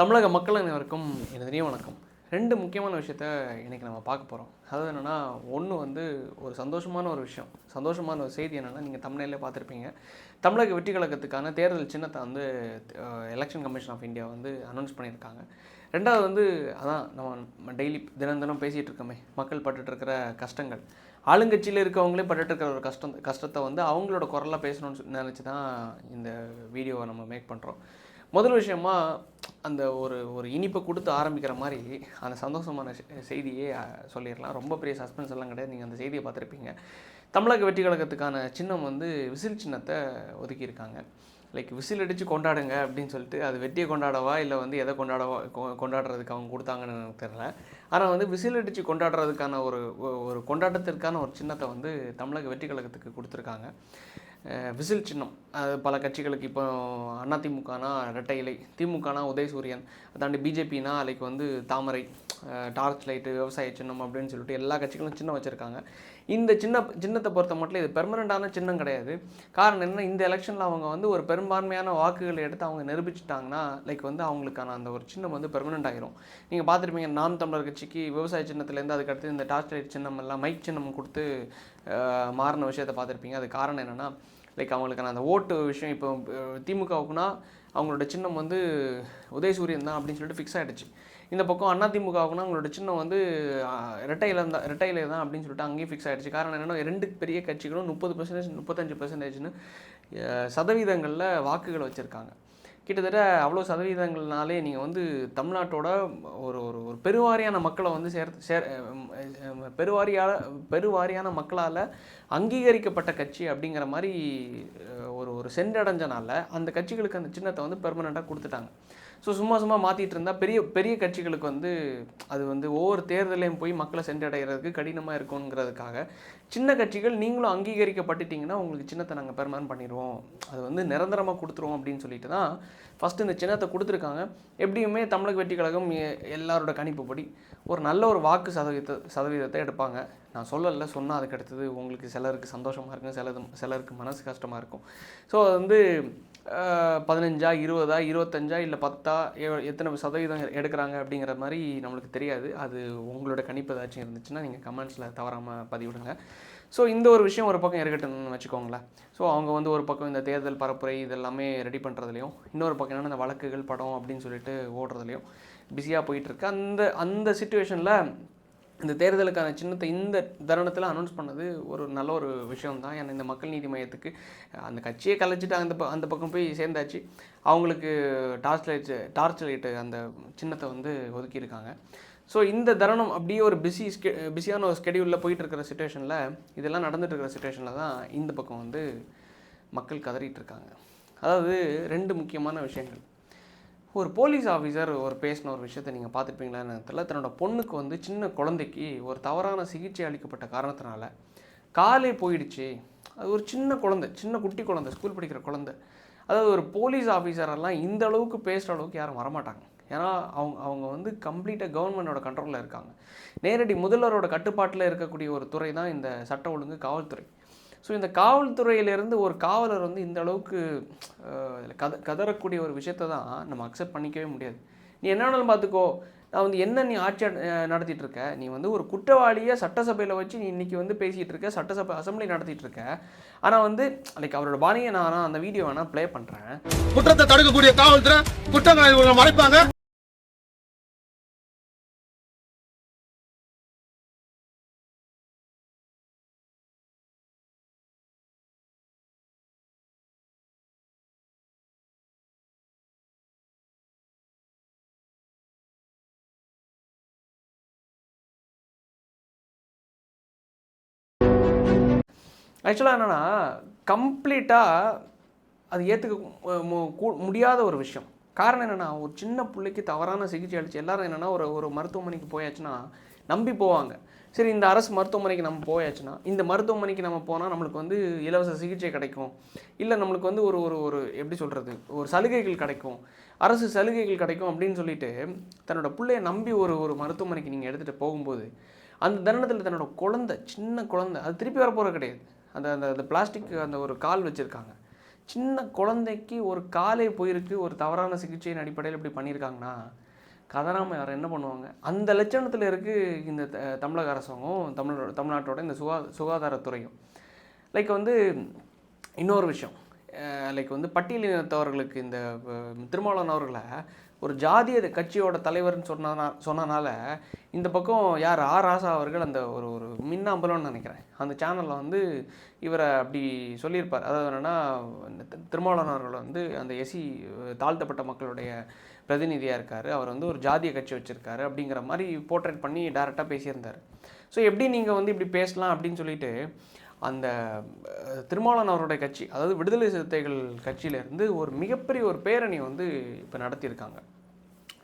தமிழக மக்கள் அனைவருக்கும் எனது இனிய வணக்கம். 2 முக்கியமான விஷயத்த இன்றைக்கி நம்ம பார்க்க போகிறோம். அதாவது என்னென்னா, ஒன்று வந்து ஒரு சந்தோஷமான ஒரு விஷயம். சந்தோஷமான ஒரு செய்தி என்னென்னா, நீங்கள் தம்ப்நெயில்லே பார்த்துருப்பீங்க. தமிழக வெற்றி கழகத்துக்கான தேர்தல் சின்னத்தை வந்து எலெக்ஷன் கமிஷன் ஆஃப் இந்தியா வந்து அனௌன்ஸ் பண்ணியிருக்காங்க. 2வது வந்து அதான் நம்ம டெய்லி தினம் பேசிகிட்டு இருக்கோமே, மக்கள் பட்டுட்ருக்கிற கஷ்டங்கள். ஆளுங்கட்சியில் இருக்கவங்களே பட்டுட்ருக்கிற ஒரு கஷ்டத்தை வந்து அவங்களோட குரலாக பேசணும்னு நினச்சி தான் இந்த வீடியோவை நம்ம மேக் பண்ணுறோம். முதல் விஷயமா அந்த ஒரு இனிப்பை கொடுத்து ஆரம்பிக்கிற மாதிரி அந்த சந்தோஷமான செய்தியே சொல்லிடலாம். ரொம்ப பெரிய சஸ்பென்ஸ் எல்லாம் கிடையாது. நீங்கள் அந்த செய்தியை பார்த்துருப்பீங்க. தமிழக வெற்றி கழகத்துக்கான சின்னம் வந்து விசில் சின்னத்தை ஒதுக்கியிருக்காங்க. விசில் அடித்து கொண்டாடுங்க அப்படின்னு சொல்லிட்டு, அது வெற்றியை கொண்டாடவா இல்லை வந்து எதை கொண்டாடுறதுக்கு அவங்க கொடுத்தாங்கன்னு எனக்கு தெரியல. ஆனால் வந்து விசில் அடித்து கொண்டாடுறதுக்கான ஒரு கொண்டாட்டத்திற்கான ஒரு சின்னத்தை வந்து தமிழக வெற்றி கழகத்துக்கு கொடுத்துருக்காங்க. விசில் சின்னம் அது பல கட்சிகளுக்கு இப்போ அதிமுகனா இரட்டை இலை, திமுகனா உதயசூரியன், தாண்டி பிஜேபினா வந்து தாமரை, டார்ச் லைட்டு, விவசாய சின்னம் அப்படின்னு சொல்லிட்டு எல்லா கட்சிகளும் சின்னம் வச்சுருக்காங்க. இந்த சின்னத்தை பொறுத்த மட்டும் இது பெர்மனண்ட்டான சின்னம் கிடையாது. காரணம் என்ன, இந்த எலெக்ஷனில் அவங்க வந்து ஒரு பெரும்பான்மையான வாக்குகளை எடுத்து அவங்க நிரூபிச்சிட்டாங்கன்னா வந்து அவங்களுக்கான அந்த ஒரு சின்னம் வந்து பெர்மனண்ட் ஆகிரும். நீங்கள் பார்த்துருப்பீங்க, நாம் தமிழர் கட்சிக்கு விவசாய சின்னத்துலேருந்து அதுக்கடுத்து இந்த டார்ச் லைட் சின்னம் எல்லாம் மைக் சின்னம் கொடுத்து மாறின விஷயத்தை பார்த்துருப்பீங்க. அது காரணம் என்னென்னா, அவங்களுக்கான அந்த ஓட்டு விஷயம். இப்போ திமுகவுக்குனா அவங்களோட சின்னம் வந்து உதயசூரியன் தான் அப்படின்னு சொல்லிட்டு ஃபிக்ஸ் ஆகிடுச்சு. இந்த பக்கம் அதிமுகவுக்குனா அவங்களோட சின்னம் வந்து இரட்டையில தான் அப்படின்னு சொல்லிட்டு அங்கேயும் ஃபிக்ஸ் ஆகிடுச்சு. காரணம் என்னென்னா, 2 பெரிய கட்சிகளும் 30%, 35%ன்னு சதவீதங்களில் வாக்குகள் வச்சுருக்காங்க. கிட்டத்தட்ட அவ்வளோ சதவீதங்கள்னாலே நீங்கள் வந்து தமிழ்நாட்டோட ஒரு ஒரு பெருவாரியான மக்களை வந்து பெருவாரியான மக்களால் அங்கீகரிக்கப்பட்ட கட்சி அப்படிங்கிற மாதிரி ஒரு சென்றடைஞ்சனால அந்த கட்சிகளுக்கு அந்த சின்னத்தை வந்து பெர்மனெண்ட்டாக கொடுத்துட்டாங்க. ஸோ சும்மா மாற்றிட்டு இருந்தால் பெரிய கட்சிகளுக்கு வந்து அது வந்து ஒவ்வொரு தேர்தலையும் போய் மக்களை சென்றடைகிறதுக்கு கடினமாக இருக்குங்கிறதுக்காக சின்ன கட்சிகள் நீங்களும் அங்கீகரிக்கப்பட்டுட்டிங்கன்னா உங்களுக்கு சின்னத்தை நாங்கள் பெர்மனன்ட் பண்ணிடுவோம், அது வந்து நிரந்தரமாக கொடுத்துருவோம் அப்படின்னு சொல்லிட்டு தான் ஃபஸ்ட்டு இந்த சின்னத்தை கொடுத்துருக்காங்க. எப்படியுமே தமிழக வெற்றி கழகம் எல்லாரோட கணிப்புப்படி ஒரு நல்ல ஒரு வாக்கு சதவீதத்தை எடுப்பாங்க. நான் சொன்னால் அதுக்கு அடுத்தது உங்களுக்கு சிலருக்கு சந்தோஷமாக இருக்கும், சிலருக்கு மனசு கஷ்டமாக இருக்கும். ஸோ அது வந்து 15, 20, 25 இல்லை 10 எத்தனை சதவீதம் எடுக்கிறாங்க அப்படிங்கிற மாதிரி நம்மளுக்கு தெரியாது. அது உங்களோட கணிப்பு ஏதாச்சும் இருந்துச்சுன்னா நீங்கள் கமெண்ட்ஸில் தவறாமல் பதிவிடுங்க. ஸோ இந்த ஒரு விஷயம் ஒரு பக்கம் இருக்கட்டும்னு வச்சுக்கோங்களேன். ஸோ அவங்க வந்து ஒரு பக்கம் இந்த தேர்தல் பரப்புரை இதெல்லாமே ரெடி பண்ணுறதுலையும், இன்னொரு பக்கம் என்னென்னா இந்த வழக்குகள் படம் அப்படின்னு சொல்லிட்டு ஓடுறதுலையும் பிஸியாக போயிட்டுருக்கு. அந்த சிச்சுவேஷனில் இந்த தேர்தலுக்கான சின்னத்தை இந்த தருணத்தில் அனௌன்ஸ் பண்ணது ஒரு நல்ல ஒரு விஷயம் தான். ஏன்னா இந்த மக்கள் நீதி மையத்துக்கு அந்த கட்சியை கலைச்சிட்டு அந்த பக்கம் போய் சேர்ந்தாச்சு. அவங்களுக்கு டார்ச் லைட்டு அந்த சின்னத்தை வந்து ஒதுக்கியிருக்காங்க. ஸோ இந்த தருணம் அப்படியே ஒரு பிஸியான ஒரு ஸ்கெடியூலில் போயிட்டுருக்கிற சுச்சுவேஷனில், இதெல்லாம் நடந்துகிட்டு இருக்கிற சுச்சுவேஷனில் தான் இந்த பக்கம் வந்து மக்கள் கதறிட்டுருக்காங்க. அதாவது 2 முக்கியமான விஷயங்கள். ஒரு போலீஸ் ஆஃபீஸர் பேசின ஒரு விஷயத்தை நீங்கள் பார்த்துருப்பீங்களான்னு தெரியல. தன்னோட பொண்ணுக்கு வந்து சின்ன குழந்தைக்கு ஒரு தவறான சிகிச்சை அளிக்கப்பட்ட காரணத்தினால காலே போயிடுச்சு. அது ஒரு சின்ன குட்டி குழந்தை, ஸ்கூல் படிக்கிற குழந்தை. அதாவது ஒரு போலீஸ் ஆஃபீஸரெல்லாம் இந்த அளவுக்கு பேசுகிற அளவுக்கு யாரும் வரமாட்டாங்க. ஏன்னா அவங்க வந்து கம்ப்ளீட்டாக கவர்மெண்டோட கண்ட்ரோலில் இருக்காங்க. நேரடி முதல்வரோட கட்டுப்பாட்டில் இருக்கக்கூடிய ஒரு துறை தான் இந்த சட்ட ஒழுங்கு காவல்துறை. ஸோ இந்த காவல்துறையிலேருந்து ஒரு காவலர் வந்து இந்த அளவுக்கு கதறக்கூடிய ஒரு விஷயத்தை தான் நம்ம அக்செப்ட் பண்ணிக்கவே முடியாது. நீ என்ன வேணாலும் பார்த்துக்கோ, நான் வந்து என்ன நீ ஆட்சி நடத்திட்டு இருக்க, நீ வந்து ஒரு குற்றவாளியை சட்டசபையில் வச்சு நீ இன்றைக்கி வந்து பேசிகிட்டு இருக்க, சட்டசபை அசம்பிளி நடத்திட்டு இருக்க. ஆனால் வந்து அவரோட பாணியை நான் அந்த வீடியோ வேணால் ப்ளே பண்ணுறேன். குற்றத்தை தடுக்கக்கூடிய காவல்துறை குற்றங்களை மறைப்பாங்க. ஆக்சுவலாக என்னென்னா, கம்ப்ளீட்டாக அது ஏற்றுக்க முடியாத ஒரு விஷயம். காரணம் என்னென்னா, ஒரு சின்ன பிள்ளைக்கு தவறான சிகிச்சை அளித்து எல்லோரும் என்னென்னா ஒரு மருத்துவமனைக்கு போயாச்சுன்னா நம்பி போவாங்க. சரி, இந்த அரசு மருத்துவமனைக்கு நம்ம போயாச்சுன்னா, இந்த மருத்துவமனைக்கு நம்ம போனால் நம்மளுக்கு வந்து இலவச சிகிச்சை கிடைக்கும், இல்லை நம்மளுக்கு வந்து ஒரு எப்படி சொல்கிறது, ஒரு சலுகைகள் கிடைக்கும், அரசு சலுகைகள் கிடைக்கும் அப்படின்னு சொல்லிட்டு தன்னோட பிள்ளையை நம்பி ஒரு மருத்துவமனைக்கு நீங்கள் எடுத்துகிட்டு போகும்போது, அந்த தருணத்தில் தன்னோட சின்ன குழந்தை அது திருப்பி வரப்போகிறது கிடையாது. அந்த பிளாஸ்டிக் அந்த ஒரு கால் வச்சுருக்காங்க, சின்ன குழந்தைக்கு ஒரு காலே போயிருக்கு, ஒரு தவறான சிகிச்சையின் அடிப்படையில் இப்படி பண்ணியிருக்காங்கன்னா கதறாமல் யார் என்ன பண்ணுவாங்க? அந்த லட்சணத்தில் இருக்குது இந்த தமிழக அரசாங்கம், தமிழ்நாட்டோட இந்த சுகாதாரத்துறையும். லைக் வந்து இன்னொரு விஷயம், லைக் வந்து பட்டியலினத்தவர்களுக்கு இந்த திருமாவளவன் அவர்களை ஒரு ஜாதிய கட்சியோட தலைவர்னு சொன்னனால இந்த பக்கம் யார் ராசா அவர்கள் அந்த ஒரு ஒரு மின்னாம்பலம்னு நினைக்கிறேன், அந்த சேனலில் வந்து இவரை அப்படி சொல்லியிருப்பார். அதாவது என்னென்னா, திருமாவளவன் அவர்கள் வந்து அந்த தாழ்த்தப்பட்ட மக்களுடைய பிரதிநிதியாக இருக்கார், அவர் வந்து ஒரு ஜாதிய கட்சி வச்சுருக்காரு அப்படிங்கிற மாதிரி போர்ட்ரேட் பண்ணி டேரெக்டாக பேசியிருந்தார். ஸோ எப்படி நீங்கள் வந்து இப்படி பேசலாம் அப்படின்னு சொல்லிட்டு அந்த திருமாவளவன் அவருடைய கட்சி, அதாவது விடுதலை சிறுத்தைகள் கட்சியிலேருந்து ஒரு மிகப்பெரிய ஒரு பேரணி வந்து இப்போ நடத்தியிருக்காங்க.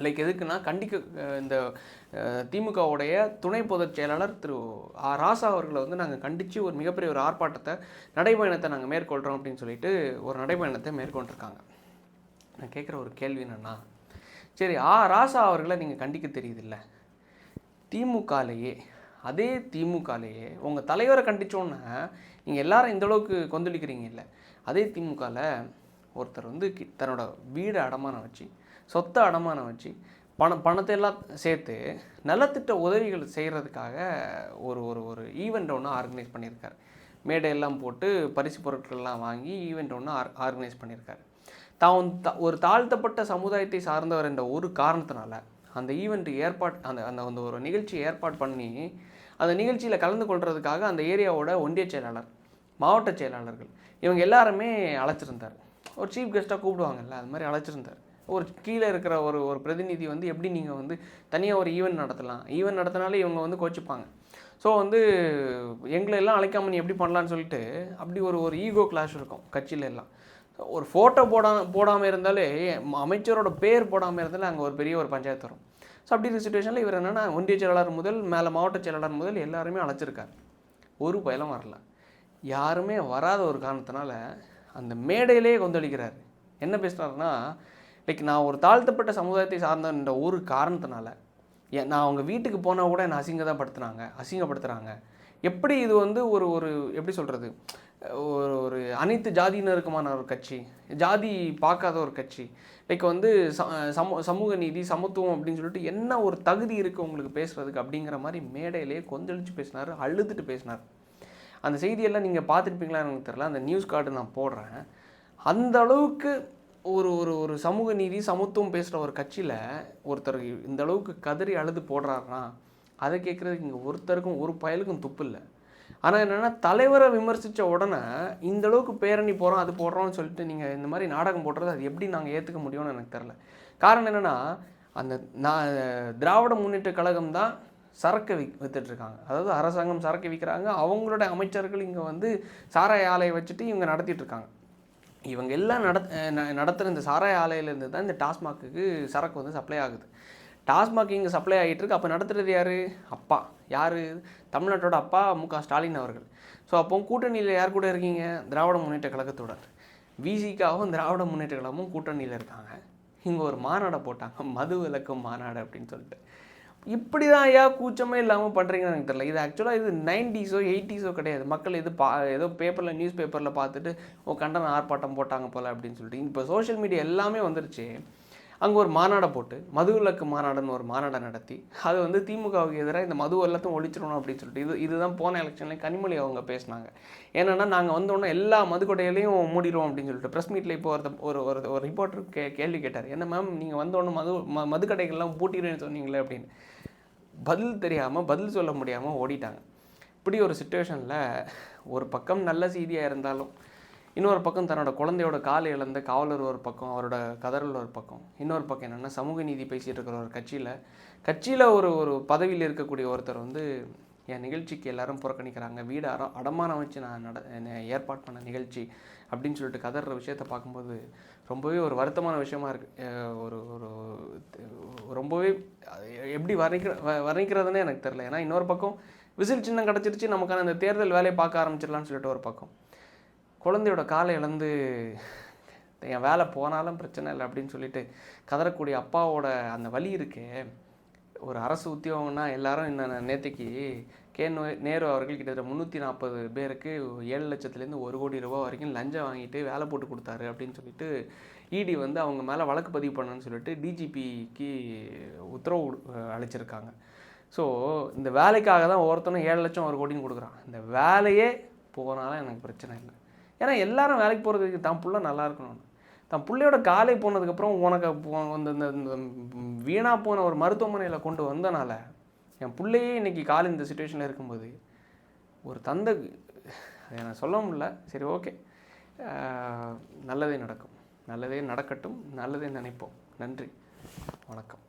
லைக் எதுக்குன்னா, இந்த திமுகவுடைய துணை பொதுச் செயலாளர் திரு ராசா அவர்களை வந்து நாங்கள் கண்டித்து ஒரு மிகப்பெரிய ஒரு ஆர்ப்பாட்டத்தை, நடைபயணத்தை நாங்கள் மேற்கொள்கிறோம் அப்படின்னு சொல்லிட்டு ஒரு நடைபயணத்தை மேற்கொண்டிருக்காங்க. நான் கேட்குற ஒரு கேள்வி என்னென்னா, சரி ராசா அவர்களை நீங்கள் கண்டிக்க தெரியுதில்ல, திமுகலேயே அதே திமுகலேயே உங்கள் தலைவரை கண்டித்தோன்னே நீங்கள் எல்லாரும் இந்தளவுக்கு கொந்தளிக்கிறீங்க இல்லை, அதே திமுகவில் ஒருத்தர் வந்து தன்னோட வீடை அடமானம் வச்சு, சொத்தை அடமானம் வச்சு, பணத்தை எல்லாம் சேர்த்து நலத்திட்ட உதவிகள் செய்கிறதுக்காக ஒரு ஒரு ஒரு ஈவெண்ட் ஒன்று ஆர்கனைஸ் பண்ணியிருக்கார். மேடையெல்லாம் போட்டு பரிசு பொருட்கள்லாம் வாங்கி ஈவெண்ட் ஒன்று ஆர்கனைஸ் பண்ணியிருக்காரு. ஒரு தாழ்த்தப்பட்ட சமுதாயத்தை சார்ந்தவர் என்ற ஒரு காரணத்தினால அந்த ஈவெண்ட் அந்த அந்த ஒரு நிகழ்ச்சியை ஏற்பாடு பண்ணி அந்த நிகழ்ச்சியில் கலந்து கொள்கிறதுக்காக அந்த ஏரியாவோட ஒன்றிய செயலாளர், மாவட்ட செயலாளர்கள் இவங்க எல்லாருமே அழைச்சிருந்தார். ஒரு சீஃப் கெஸ்ட்டாக கூப்பிடுவாங்கல்ல, அது மாதிரி அழைச்சிருந்தார். ஒரு கீழே இருக்கிற ஒரு ஒரு பிரதிநிதி வந்து எப்படி நீங்கள் வந்து தனியாக ஒரு ஈவெண்ட் நடத்தலாம், ஈவெண்ட் நடத்தினாலே இவங்க வந்து கோச்சிப்பாங்க. ஸோ வந்து எங்களை எல்லாம் அழைக்காமல் நீ எப்படி பண்ணலான்னு சொல்லிட்டு அப்படி ஒரு ஒரு ஈகோ கிளாஷ் இருக்கும் கட்சியில எல்லாம். ஒரு ஃபோட்டோ போடாமல் இருந்தாலே, அமைச்சரோட பேர் போடாமல் இருந்தாலே அங்கே ஒரு பெரிய ஒரு பஞ்சாயத்து வரும். ஸோ அப்படி இருக்கிற சுச்சுவேஷனில் இவர் என்னென்னா, ஒன்றிய செயலாளர் முதல் மேலே மாவட்ட செயலாளர் முதல் எல்லாருமே அழைச்சிருக்கார். ஒரு பயலும் வரல. யாருமே வராத ஒரு காரணத்தினால அந்த மேடையிலே கொந்தளிக்கிறார். என்ன பேசுகிறாருன்னா, லைக் நான் ஒரு தாழ்த்தப்பட்ட சமுதாயத்தை சார்ந்த ஒரு காரணத்தினால நான் அவங்க வீட்டுக்கு போனால் கூட என்னை அசிங்கப்படுத்துகிறாங்க. எப்படி இது வந்து ஒரு ஒரு எப்படி சொல்கிறது, ஒரு ஒரு அனைத்து ஜாதியினருக்குமான ஒரு கட்சி, ஜாதி பார்க்காத ஒரு கட்சி, லைக் வந்து சமூக நீதி சமத்துவம் அப்படின்னு சொல்லிட்டு என்ன ஒரு தகுதி இருக்குது உங்களுக்கு பேசுகிறதுக்கு அப்படிங்கிற மாதிரி மேடையிலே கொந்தளிச்சு பேசினார், அழுதுட்டு பேசினார். அந்த செய்தியெல்லாம் நீங்கள் பார்த்துருப்பீங்களா எனக்கு தெரியல, அந்த நியூஸ் கார்டு நான் போடுறேன். அந்த அளவுக்கு ஒரு ஒரு ஒரு சமூக நீதி சமத்துவம் பேசுகிற ஒரு கட்சியில் ஒருத்தர் இந்த அளவுக்கு கதறி அழுது போடுறாருன்னா அதை கேட்குறதுக்கு இங்கே ஒருத்தருக்கும் ஒரு பயலுக்கும் துப்பு இல்லை. ஆனால் என்னென்னா, தலைவரை விமர்சித்த உடனே இந்த அளவுக்கு பேரணி போகிறோம் அது போடுறோம்னு சொல்லிட்டு நீங்கள் இந்த மாதிரி நாடகம் போடுறது அது எப்படி நாங்கள் ஏற்றுக்க முடியும்னு எனக்கு தெரில. காரணம் என்னென்னா, அந்த திராவிட முன்னேற்ற கழகம் தான் சரக்கு விற்றுட்ருக்காங்க. அதாவது அரசாங்கம் சரக்கு விற்கிறாங்க, அவங்களோட அமைச்சர்கள் இங்கே வந்து சாராய ஆலையை வச்சுட்டு இவங்க நடத்திட்டுருக்காங்க. இவங்க எல்லாம் நடத்துகிற இந்த சாராய ஆலையிலேருந்து தான் இந்த டாஸ்மாக்கு சரக்கு வந்து சப்ளை ஆகுது. டாஸ்மாக் இங்கே சப்ளை ஆகிட்டு இருக்கு. அப்போ நடத்துகிறது யார்? அப்பா. யார்? தமிழ்நாட்டோட அப்பா மு.க. ஸ்டாலின் அவர்கள். ஸோ அப்போ கூட்டணியில் யார் கூட இருக்கீங்க? திராவிட முன்னேற்ற கழகத்துடன். விசிகாவும் திராவிட முன்னேற்ற கழகமும் கூட்டணியில் இருக்காங்க. இங்கே ஒரு மாநாடை போட்டாங்க, மது விலக்கும் மாநாடு அப்படின்னு சொல்லிட்டு. இப்படி தான் ஐயா கூச்சமே இல்லாமல் பண்ணுறீங்கன்னு எனக்கு தெரியல. இது ஆக்சுவலாக இது 90s 80s கிடையாது. மக்கள் இது ஏதோ பேப்பரில் நியூஸ் பேப்பரில் பார்த்துட்டு கண்டன ஆர்ப்பாட்டம் போட்டாங்க போல் அப்படின்னு சொல்லிட்டு இப்போ சோஷியல் மீடியா எல்லாமே வந்துருச்சு. அங்கே ஒரு மாநாடை போட்டு மதுவிலக்கு மாநாடுன்னு ஒரு மாநாடை நடத்தி அது வந்து திமுகவுக்கு எதிராக இந்த மது எல்லாத்தையும் ஒழிச்சிடணும் அப்படின்னு சொல்லிட்டு இதுதான் போன எலெக்ஷன்லேயும் கனிமொழி அவங்க பேசினாங்க. ஏன்னா நாங்கள் வந்தோடனே எல்லா மதுக்கொடையிலையும் மூடிடுவோம் அப்படின்னு சொல்லிட்டு ப்ரெஸ் மீட்டில் இப்போ ஒரு ஒரு ரிப்போர்ட்டர் கேள்வி கேட்டார், என்ன மேம் நீங்கள் வந்தோடனே மதுக்கடைகள்லாம் பூட்டிடுன்னு சொன்னீங்களே அப்படின்னு. பதில் தெரியாமல் பதில் சொல்ல முடியாமல் ஓடிட்டாங்க. இப்படி ஒரு சுச்சுவேஷனில் ஒரு பக்கம் நல்ல செய்தியாக இருந்தாலும் இன்னொரு பக்கம் தன்னோட குழந்தையோட காலை இழந்த காவலர் ஒரு பக்கம், அவரோட கதறல் ஒரு பக்கம், இன்னொரு பக்கம் என்னென்னா சமூக நீதி பேசிகிட்டு இருக்கிற ஒரு கட்சியில் ஒரு ஒரு பதவியில் இருக்கக்கூடிய ஒருத்தர் வந்து என் நிகழ்ச்சிக்கு எல்லாரும் புறக்கணிக்கிறாங்க, வீடு அடமானம் வச்சு நான் ஏற்பாடு பண்ண நிகழ்ச்சி அப்படின்னு சொல்லிட்டு கதற விஷயத்தை பார்க்கும்போது ரொம்பவே ஒரு வருத்தமான விஷயமா இருக்குது. ஒரு ஒரு ரொம்பவே எப்படி வர்ணிக்கிறதுனே எனக்கு தெரில. ஏன்னா இன்னொரு பக்கம் விசில் சின்னம் கிடச்சிருச்சு, நமக்கான இந்த தேர்தல் வேலையை பார்க்க ஆரம்பிச்சிடலான்னு சொல்லிட்டு ஒரு பக்கம், குழந்தையோட காலை இழந்து என் வேலை போனாலும் பிரச்சனை இல்லை அப்படின்னு சொல்லிட்டு கதறக்கூடிய அப்பாவோட அந்த வலி இருக்கே, ஒரு அரசு உத்தியோகம்னா எல்லாரும் என்ன நேற்றுக்கு நேரு அவர்கள் கிட்டத்தட்ட 340 பேருக்கு 7 லட்சத்துலேருந்து 1 கோடி ரூபா வரைக்கும் லஞ்சம் வாங்கிட்டு வேலை போட்டு கொடுத்தாரு அப்படின்னு சொல்லிட்டு இடி வந்து அவங்க மேலே வழக்கு பதிவு பண்ணணும்னு சொல்லிட்டு டிஜிபிக்கு உத்தரவு அளிச்சிருக்காங்க. ஸோ இந்த வேலைக்காக தான் ஒவ்வொருத்தனும் 7 லட்சம் 1 கோடின்னு கொடுக்குறான். இந்த வேலையே போனாலும் எனக்கு பிரச்சனை இல்லை. ஏன்னா எல்லாரும் வேலைக்கு போகிறதுக்கு தான் புள்ள நல்லா இருக்கணும். தான் பிள்ளையோட காலை போனதுக்கப்புறம் உனக்கு இந்த வீணாக போன ஒரு மருத்துவமனையில் கொண்டு வந்தனால என் பிள்ளையே இன்றைக்கி கால் இந்த சுச்சுவேஷனில் இருக்கும்போது ஒரு தந்தை நான் சொல்ல முடியல. சரி, ஓகே, நல்லதே நடக்கும், நல்லதே நடக்கட்டும், நல்லதே நினைப்போம். நன்றி, வணக்கம்.